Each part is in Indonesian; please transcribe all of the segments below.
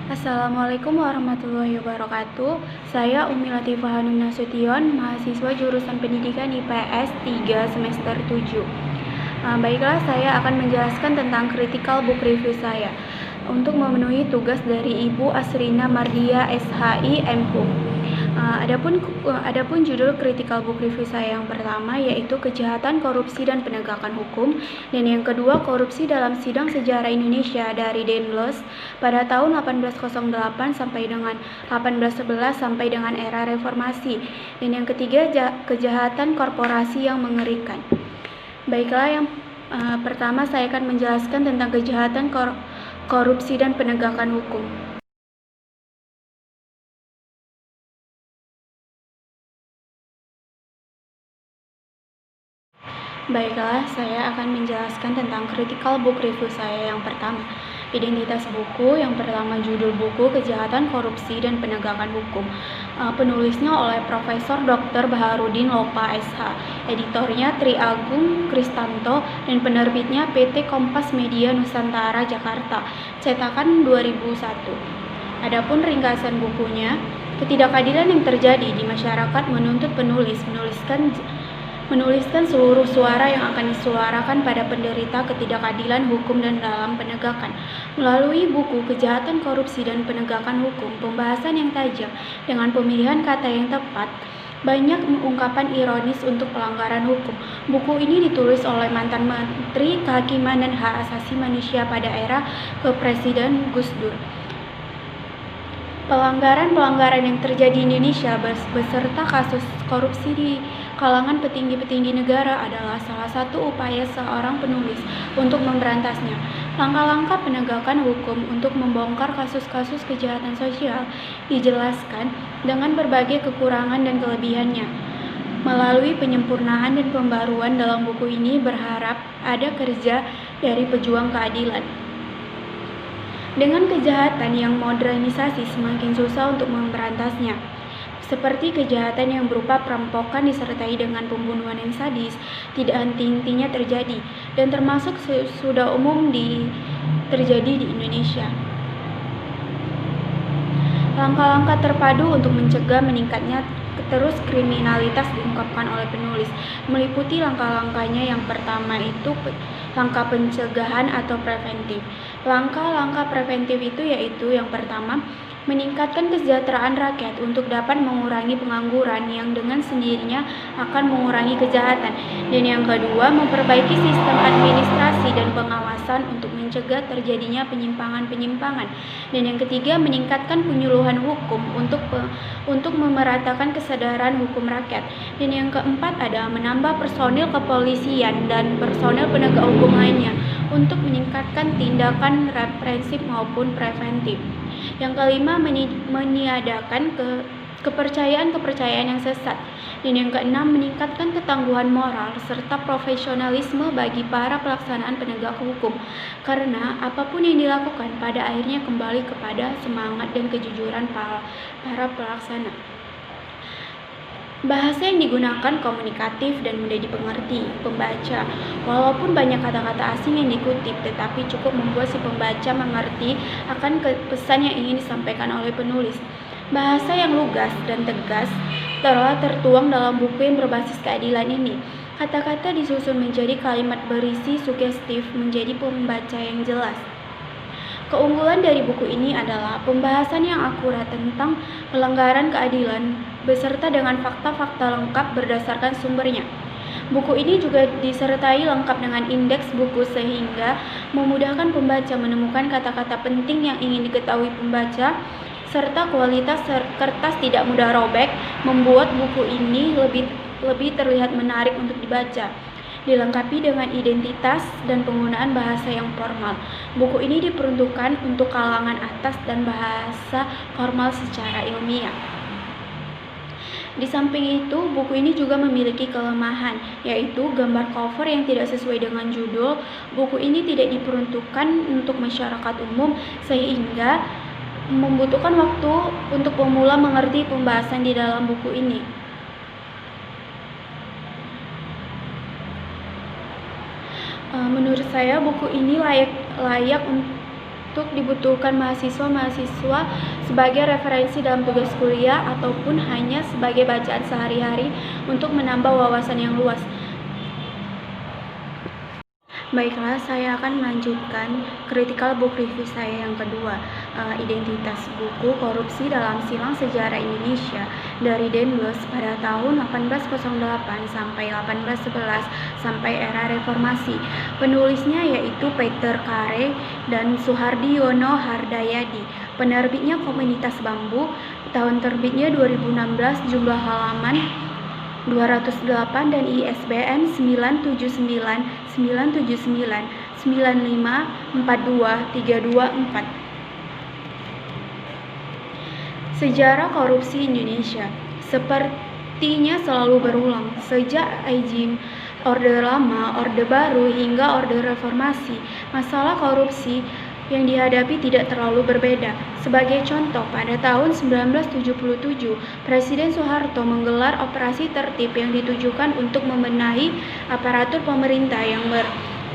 Assalamualaikum warahmatullahi wabarakatuh. Saya Umi Latifah Hanum Nasution, mahasiswa jurusan Pendidikan IPS 3 semester 7. Baiklah, saya akan menjelaskan tentang critical book review saya untuk memenuhi tugas dari Ibu Asrina Mardia SHI MHUM. Adapun judul critical book review saya yang pertama yaitu Kejahatan, Korupsi, dan Penegakan Hukum, dan yang kedua Korupsi dalam Sidang Sejarah Indonesia dari Dendels pada tahun 1808 sampai dengan 1811 sampai dengan era Reformasi, dan yang ketiga Kejahatan Korporasi yang Mengerikan. Baiklah, yang pertama saya akan menjelaskan tentang kejahatan, korupsi, dan penegakan hukum. Baiklah, saya akan menjelaskan tentang critical book review saya yang pertama. Identitas buku, yang pertama judul buku Kejahatan, Korupsi, dan Penegakan Hukum. Penulisnya oleh Profesor Dr. Baharudin Lopa SH, editornya Tri Agung Kristanto, dan penerbitnya PT Kompas Media Nusantara Jakarta, cetakan 2001. Adapun ringkasan bukunya, ketidakadilan yang terjadi di masyarakat menuntut penulis menuliskan seluruh suara yang akan disuarakan pada penderita ketidakadilan hukum dan dalam penegakan. Melalui buku Kejahatan, Korupsi, dan Penegakan Hukum, pembahasan yang tajam dengan pemilihan kata yang tepat, banyak ungkapan ironis untuk pelanggaran hukum. Buku ini ditulis oleh mantan Menteri Kehakiman dan Hak Asasi Manusia pada era Kepresiden Gus Dur. Pelanggaran-pelanggaran yang terjadi di Indonesia beserta kasus korupsi di kalangan petinggi-petinggi negara adalah salah satu upaya seorang penulis untuk memberantasnya. Langkah-langkah penegakan hukum untuk membongkar kasus-kasus kejahatan sosial dijelaskan dengan berbagai kekurangan dan kelebihannya. Melalui penyempurnaan dan pembaruan dalam buku ini berharap ada kerja dari pejuang keadilan. Dengan kejahatan yang modernisasi semakin susah untuk memberantasnya, seperti kejahatan yang berupa perampokan disertai dengan pembunuhan yang sadis, tidak henti-hentinya terjadi, dan termasuk sudah umum terjadi di Indonesia. Langkah-langkah terpadu untuk mencegah meningkatnya terus kriminalitas diungkapkan oleh penulis, meliputi langkah-langkahnya. Yang pertama itu langkah pencegahan atau preventif. Langkah-langkah preventif itu yaitu yang pertama, meningkatkan kesejahteraan rakyat untuk dapat mengurangi pengangguran yang dengan sendirinya akan mengurangi kejahatan. Dan yang kedua, memperbaiki sistem administrasi dan pengawasan untuk mencegah terjadinya penyimpangan-penyimpangan. Dan yang ketiga, meningkatkan penyuluhan hukum untuk memeratakan kesadaran hukum rakyat. Dan yang keempat adalah menambah personil kepolisian dan personil penegak hukum lainnya untuk meningkatkan tindakan represif maupun preventif. Yang kelima, meniadakan kepercayaan-kepercayaan yang sesat. Dan yang keenam, meningkatkan ketangguhan moral serta profesionalisme bagi para pelaksanaan penegak hukum. Karena apapun yang dilakukan pada akhirnya kembali kepada semangat dan kejujuran para pelaksana. Bahasa yang digunakan komunikatif dan mudah dipengerti pembaca. Walaupun banyak kata-kata asing yang dikutip, tetapi cukup membuat si pembaca mengerti akan pesan yang ingin disampaikan oleh penulis. Bahasa yang lugas dan tegas telah tertuang dalam buku yang berbasis keadilan ini. Kata-kata disusun menjadi kalimat berisi sugestif, menjadi pembaca yang jelas. Keunggulan dari buku ini adalah pembahasan yang akurat tentang pelanggaran keadilan beserta dengan fakta-fakta lengkap berdasarkan sumbernya. Buku ini juga disertai lengkap dengan indeks buku sehingga memudahkan pembaca menemukan kata-kata penting yang ingin diketahui pembaca, serta kualitas kertas tidak mudah robek membuat buku ini lebih terlihat menarik untuk dibaca. Dilengkapi dengan identitas dan penggunaan bahasa yang formal. Buku ini diperuntukkan untuk kalangan atas dan bahasa formal secara ilmiah. Di samping itu, buku ini juga memiliki kelemahan, yaitu gambar cover yang tidak sesuai dengan judul. Buku ini tidak diperuntukkan untuk masyarakat umum sehingga membutuhkan waktu untuk pemula mengerti pembahasan di dalam buku ini. Menurut saya buku ini layak untuk dibutuhkan mahasiswa-mahasiswa sebagai referensi dalam tugas kuliah ataupun hanya sebagai bacaan sehari-hari untuk menambah wawasan yang luas. Baiklah, saya akan melanjutkan critical book review saya yang kedua, identitas buku Korupsi dalam Silang Sejarah Indonesia dari Daendels pada tahun 1808 sampai 1811 sampai era Reformasi. Penulisnya yaitu Peter Carey dan Suhardiono Hardayadi. Penerbitnya Komunitas Bambu. Tahun terbitnya 2016, jumlah halaman 208 dan ISBN 97999954224. Sejarah korupsi Indonesia sepertinya selalu berulang sejak rezim Orde Lama, Orde Baru hingga Orde Reformasi. Masalah korupsi yang dihadapi tidak terlalu berbeda. Sebagai contoh, pada tahun 1977, Presiden Soeharto menggelar operasi tertib yang ditujukan untuk membenahi aparatur pemerintah yang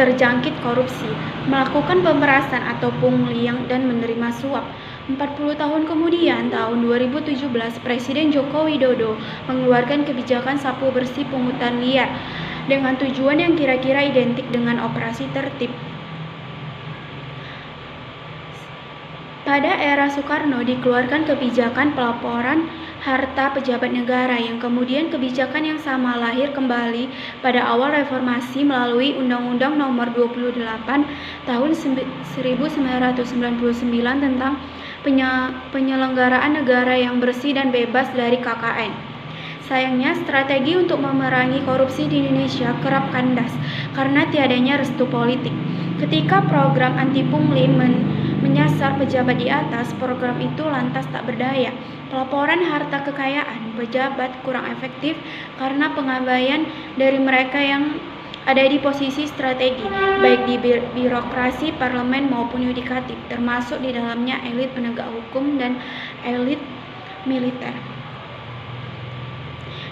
terjangkit korupsi, melakukan pemerasan atau pungli dan menerima suap. 40 tahun kemudian, tahun 2017, Presiden Joko Widodo mengeluarkan kebijakan sapu bersih pungutan liar dengan tujuan yang kira-kira identik dengan operasi tertib. Pada era Soekarno dikeluarkan kebijakan pelaporan harta pejabat negara yang kemudian kebijakan yang sama lahir kembali pada awal reformasi melalui Undang-Undang Nomor 28 Tahun 1999 tentang penyelenggaraan negara yang bersih dan bebas dari KKN. Sayangnya, strategi untuk memerangi korupsi di Indonesia kerap kandas karena tiadanya restu politik. Ketika program anti pungli menyasar pejabat di atas, program itu lantas tak berdaya. Pelaporan harta kekayaan pejabat kurang efektif karena pengabaian dari mereka yang ada di posisi strategi, baik di birokrasi, parlemen maupun yudikatif, termasuk di dalamnya elit penegak hukum dan elit militer.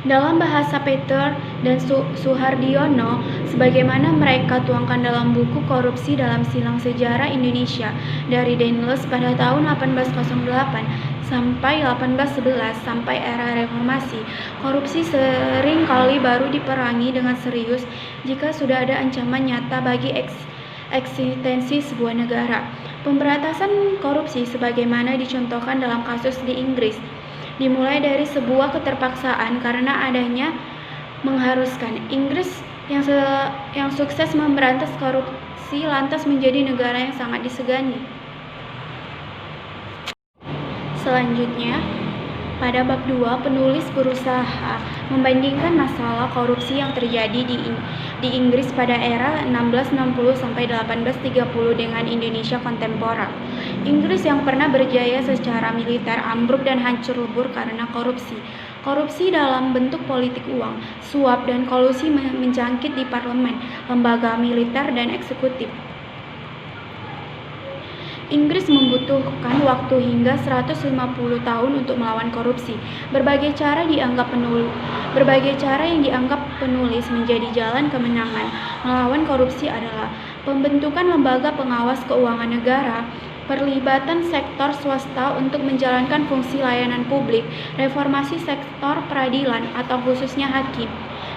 Dalam bahasa Peter dan Suhardiono, sebagaimana mereka tuangkan dalam buku Korupsi dalam Silang Sejarah Indonesia dari Daendels pada tahun 1808 sampai 1811 sampai era Reformasi, korupsi sering kali baru diperangi dengan serius jika sudah ada ancaman nyata bagi eksistensi sebuah negara. Pemberantasan korupsi sebagaimana dicontohkan dalam kasus di Inggris dimulai dari sebuah keterpaksaan karena adanya mengharuskan. Inggris yang sukses memberantas korupsi lantas menjadi negara yang sangat disegani. Selanjutnya, pada bab 2, penulis berusaha membandingkan masalah korupsi yang terjadi di Inggris pada era 1660 sampai 1830 dengan Indonesia kontemporer. Inggris yang pernah berjaya secara militer ambruk dan hancur lebur karena korupsi. Korupsi dalam bentuk politik uang, suap, dan kolusi menjangkit di parlemen, lembaga militer, dan eksekutif. Inggris membutuhkan waktu hingga 150 tahun untuk melawan korupsi. Berbagai cara yang dianggap penulis menjadi jalan kemenangan melawan korupsi adalah pembentukan lembaga pengawas keuangan negara, perlibatan sektor swasta untuk menjalankan fungsi layanan publik, reformasi sektor peradilan atau khususnya hakim,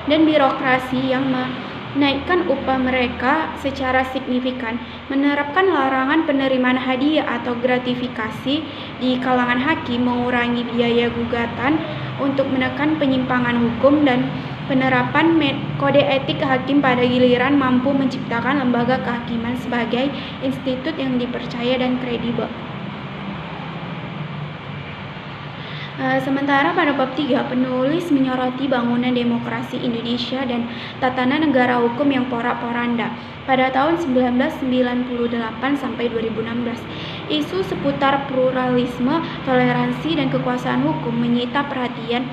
dan birokrasi yang menaikkan upah mereka secara signifikan, menerapkan larangan penerimaan hadiah atau gratifikasi di kalangan hakim, mengurangi biaya gugatan untuk menekan penyimpangan hukum, dan penerapan kode etik hakim pada giliran mampu menciptakan lembaga kehakiman sebagai institut yang dipercaya dan kredibel. Sementara pada bab 3, penulis menyoroti bangunan demokrasi Indonesia dan tatanan negara hukum yang porak-poranda pada tahun 1998 sampai 2016. Isu seputar pluralisme, toleransi, dan kekuasaan hukum menyita perhatian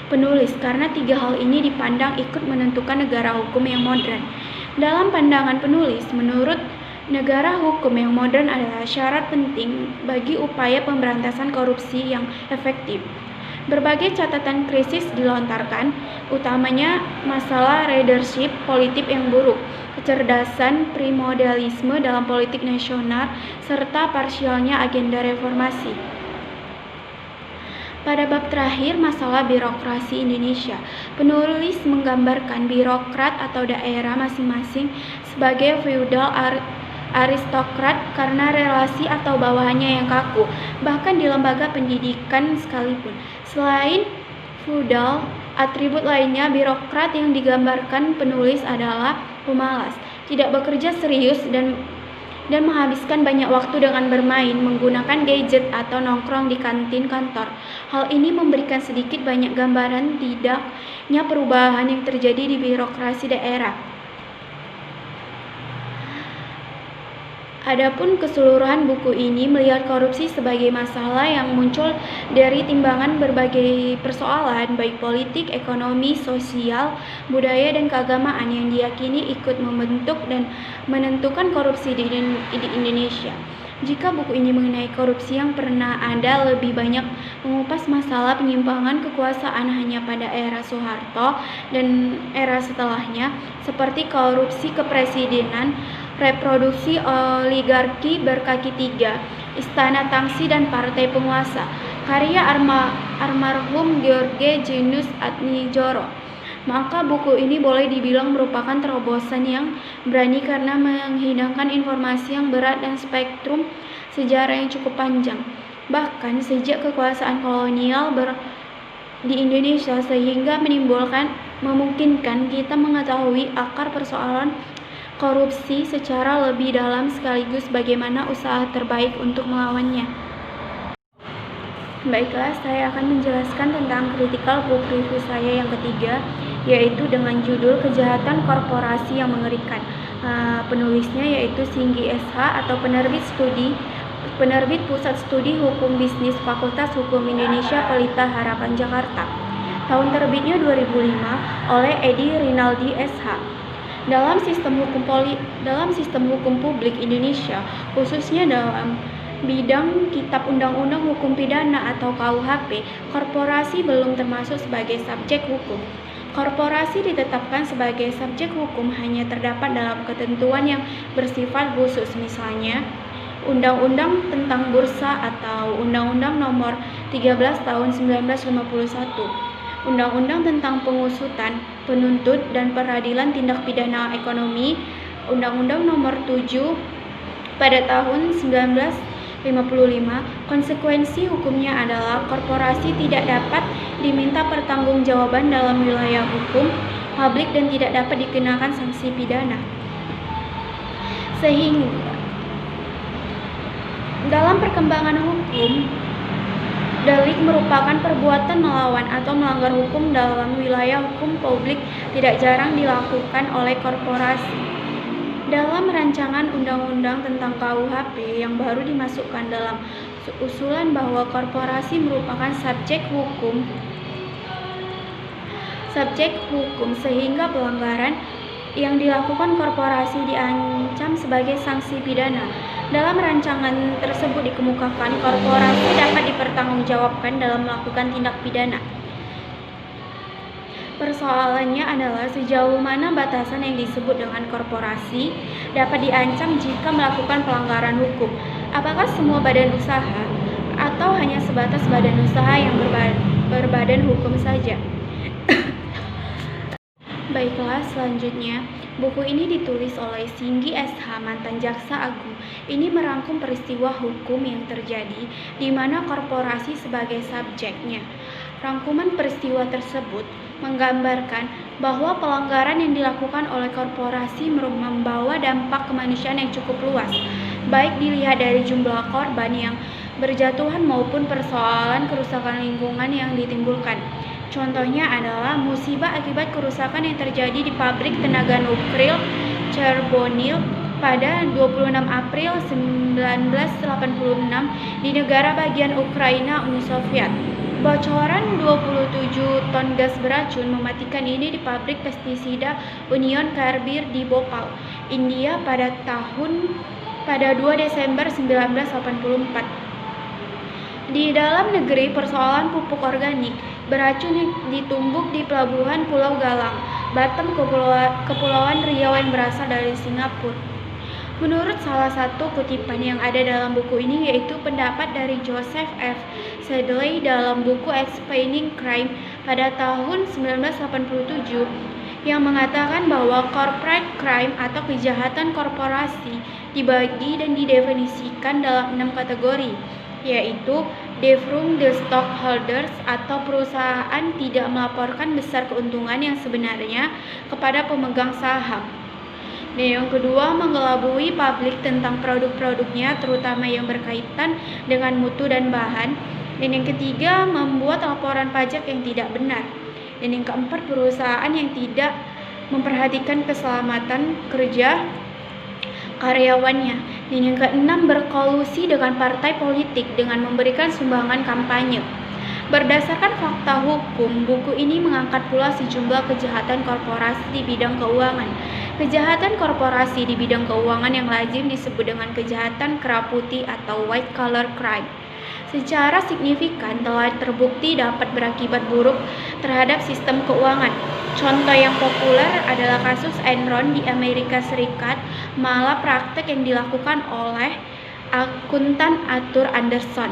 penulis karena 3 hal ini dipandang ikut menentukan negara hukum yang modern. Dalam pandangan penulis, menurut negara hukum yang modern adalah syarat penting bagi upaya pemberantasan korupsi yang efektif. Berbagai catatan krisis dilontarkan, utamanya masalah leadership politik yang buruk, kecerdasan primordialisme dalam politik nasional, serta parsialnya agenda reformasi. Pada bab terakhir, masalah birokrasi Indonesia, penulis menggambarkan birokrat atau daerah masing-masing sebagai feudal aristokrat karena relasi atau bawahannya yang kaku, bahkan di lembaga pendidikan sekalipun. Selain feudal, atribut lainnya birokrat yang digambarkan penulis adalah pemalas, tidak bekerja serius dan menghabiskan banyak waktu dengan bermain, menggunakan gadget atau nongkrong di kantin kantor. Hal ini memberikan sedikit banyak gambaran tidaknya perubahan yang terjadi di birokrasi daerah. Adapun keseluruhan buku ini melihat korupsi sebagai masalah yang muncul dari timbangan berbagai persoalan, baik politik, ekonomi, sosial, budaya, dan keagamaan yang diyakini ikut membentuk dan menentukan korupsi di Indonesia. Jika buku ini mengenai korupsi yang pernah ada, lebih banyak mengupas masalah penyimpangan kekuasaan hanya pada era Soeharto dan era setelahnya, seperti korupsi kepresidenan, reproduksi oligarki berkaki tiga, istana tangsi, dan partai penguasa, karya almarhum George Genus Adnijoro. Maka buku ini boleh dibilang merupakan terobosan yang berani karena menghidangkan informasi yang berat dan spektrum sejarah yang cukup panjang, bahkan sejak kekuasaan kolonial di Indonesia, sehingga memungkinkan kita mengetahui akar persoalan korupsi secara lebih dalam sekaligus bagaimana usaha terbaik untuk melawannya. Baiklah, saya akan menjelaskan tentang critical book review saya yang ketiga, yaitu dengan judul Kejahatan Korporasi yang Mengerikan. Penulisnya yaitu Singgi SH atau penerbit Pusat Studi Hukum Bisnis Fakultas Hukum Indonesia Pelita Harapan Jakarta. Tahun terbitnya 2005 oleh Edi Rinaldi SH. Dalam sistem hukum publik Indonesia, khususnya dalam bidang Kitab Undang-Undang Hukum Pidana atau KUHP, korporasi belum termasuk sebagai subjek hukum. Korporasi ditetapkan sebagai subjek hukum hanya terdapat dalam ketentuan yang bersifat khusus, misalnya Undang-Undang tentang Bursa atau Undang-Undang Nomor 13 Tahun 1951. Undang-Undang tentang Pengusutan, Penuntut, dan Peradilan Tindak Pidana Ekonomi, Undang-Undang Nomor 7 pada tahun 1955. Konsekuensi hukumnya adalah korporasi tidak dapat diminta pertanggungjawaban dalam wilayah hukum publik dan tidak dapat dikenakan sanksi pidana. Sehingga dalam perkembangan hukum, delik merupakan perbuatan melawan atau melanggar hukum dalam wilayah hukum publik tidak jarang dilakukan oleh korporasi. Dalam rancangan undang-undang tentang KUHP yang baru dimasukkan dalam usulan bahwa korporasi merupakan subjek hukum sehingga pelanggaran yang dilakukan korporasi diancam sebagai sanksi pidana. Dalam rancangan tersebut dikemukakan korporasi dapat dipertanggungjawabkan dalam melakukan tindak pidana. Persoalannya adalah sejauh mana batasan yang disebut dengan korporasi dapat diancam jika melakukan pelanggaran hukum. Apakah semua badan usaha atau hanya sebatas badan usaha yang berbadan hukum saja? Baiklah, selanjutnya, buku ini ditulis oleh Singgi SH, mantan Jaksa Agung. Ini merangkum peristiwa hukum yang terjadi di mana korporasi sebagai subjeknya. Rangkuman peristiwa tersebut menggambarkan bahwa pelanggaran yang dilakukan oleh korporasi membawa dampak kemanusiaan yang cukup luas, baik dilihat dari jumlah korban yang berjatuhan maupun persoalan kerusakan lingkungan yang ditimbulkan. Contohnya adalah musibah akibat kerusakan yang terjadi di pabrik tenaga nuklir Chernobyl pada 26 April 1986 di negara bagian Ukraina, Uni Soviet. Bocoran 27 ton gas beracun mematikan ini di pabrik pestisida Union Carbide di Bhopal, India pada 2 Desember 1984. Di dalam negeri, persoalan pupuk organik beracun yang ditumbuk di pelabuhan Pulau Galang Batam Kepulauan Riau yang berasal dari Singapura. Menurut salah satu kutipan yang ada dalam buku ini yaitu pendapat dari Joseph F. Sedley dalam buku Explaining Crime pada tahun 1987 yang mengatakan bahwa corporate crime atau kejahatan korporasi dibagi dan didefinisikan dalam 6 kategori, yaitu defraud the stockholders atau perusahaan tidak melaporkan besar keuntungan yang sebenarnya kepada pemegang saham. Dan yang kedua, mengelabui publik tentang produk-produknya terutama yang berkaitan dengan mutu dan bahan. Dan yang ketiga, membuat laporan pajak yang tidak benar. Dan yang keempat, perusahaan yang tidak memperhatikan keselamatan kerja karyawannya. Dan yang keenam, berkolusi dengan partai politik dengan memberikan sumbangan kampanye. Berdasarkan fakta hukum, buku ini mengangkat pula sejumlah kejahatan korporasi di bidang keuangan. Kejahatan korporasi di bidang keuangan yang lazim disebut dengan kejahatan kerah putih atau white collar crime. Secara signifikan telah terbukti dapat berakibat buruk terhadap sistem keuangan. Contoh yang populer adalah kasus Enron di Amerika Serikat, malah praktek yang dilakukan oleh akuntan Arthur Andersen.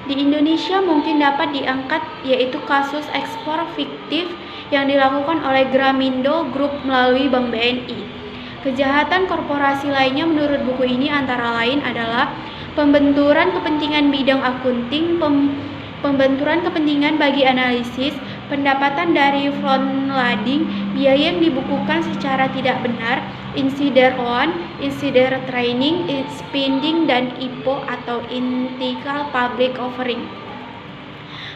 Di Indonesia mungkin dapat diangkat yaitu kasus ekspor fiktif yang dilakukan oleh Gramindo Group melalui Bank BNI. Kejahatan korporasi lainnya menurut buku ini antara lain adalah pembenturan kepentingan bidang akunting, pembenturan kepentingan bagi analisis, pendapatan dari front loading, biaya yang dibukukan secara tidak benar, insider loan, insider training, spending, dan IPO atau illegal public offering.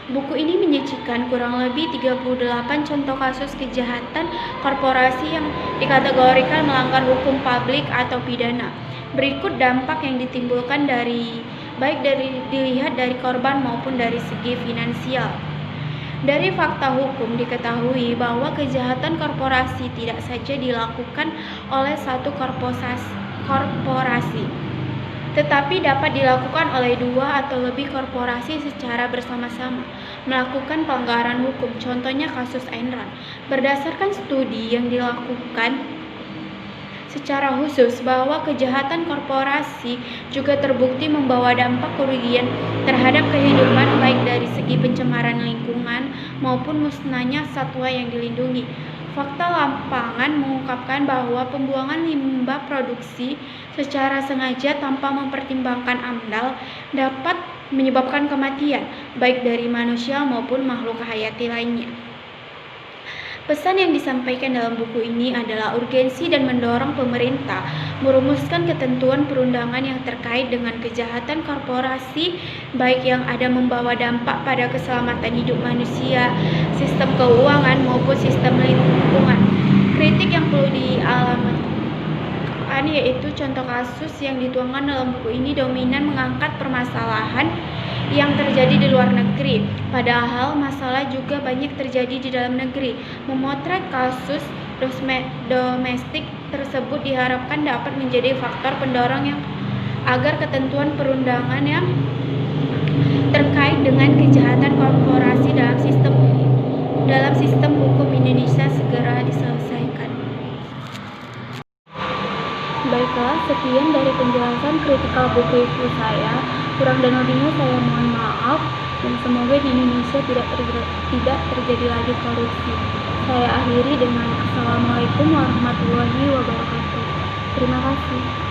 Buku ini menyajikan kurang lebih 38 contoh kasus kejahatan korporasi yang dikategorikan melanggar hukum publik atau pidana. Berikut dampak yang ditimbulkan baik dilihat dari korban maupun dari segi finansial. Dari fakta hukum diketahui bahwa kejahatan korporasi tidak saja dilakukan oleh satu korporasi, tetapi dapat dilakukan oleh 2 atau lebih korporasi secara bersama-sama melakukan pelanggaran hukum. Contohnya kasus Enron. Berdasarkan studi yang dilakukan secara khusus bahwa kejahatan korporasi juga terbukti membawa dampak kerugian terhadap kehidupan baik dari segi pencemaran lingkungan maupun musnahnya satwa yang dilindungi. Fakta lapangan mengungkapkan bahwa pembuangan limbah produksi secara sengaja tanpa mempertimbangkan AMDAL dapat menyebabkan kematian baik dari manusia maupun makhluk hayati lainnya. Pesan yang disampaikan dalam buku ini adalah urgensi dan mendorong pemerintah merumuskan ketentuan perundangan yang terkait dengan kejahatan korporasi, baik yang ada membawa dampak pada keselamatan hidup manusia, sistem keuangan maupun sistem lingkungan. Kritik yang perlu dialamatkan yaitu contoh kasus yang dituangkan dalam buku ini dominan mengangkat permasalahan yang terjadi di luar negeri, padahal masalah juga banyak terjadi di dalam negeri. Memotret kasus domestik tersebut diharapkan dapat menjadi faktor pendorong yang agar ketentuan perundangan yang terkait dengan kejahatan korporasi dalam sistem hukum Indonesia segera diselesaikan. Baiklah, sekian dari penjelasan kritikal buku itu saya. Kurang dan lebihnya saya mohon maaf, dan semoga di Indonesia tidak terjadi lagi korupsi. Saya akhiri dengan Assalamualaikum warahmatullahi wabarakatuh. Terima kasih.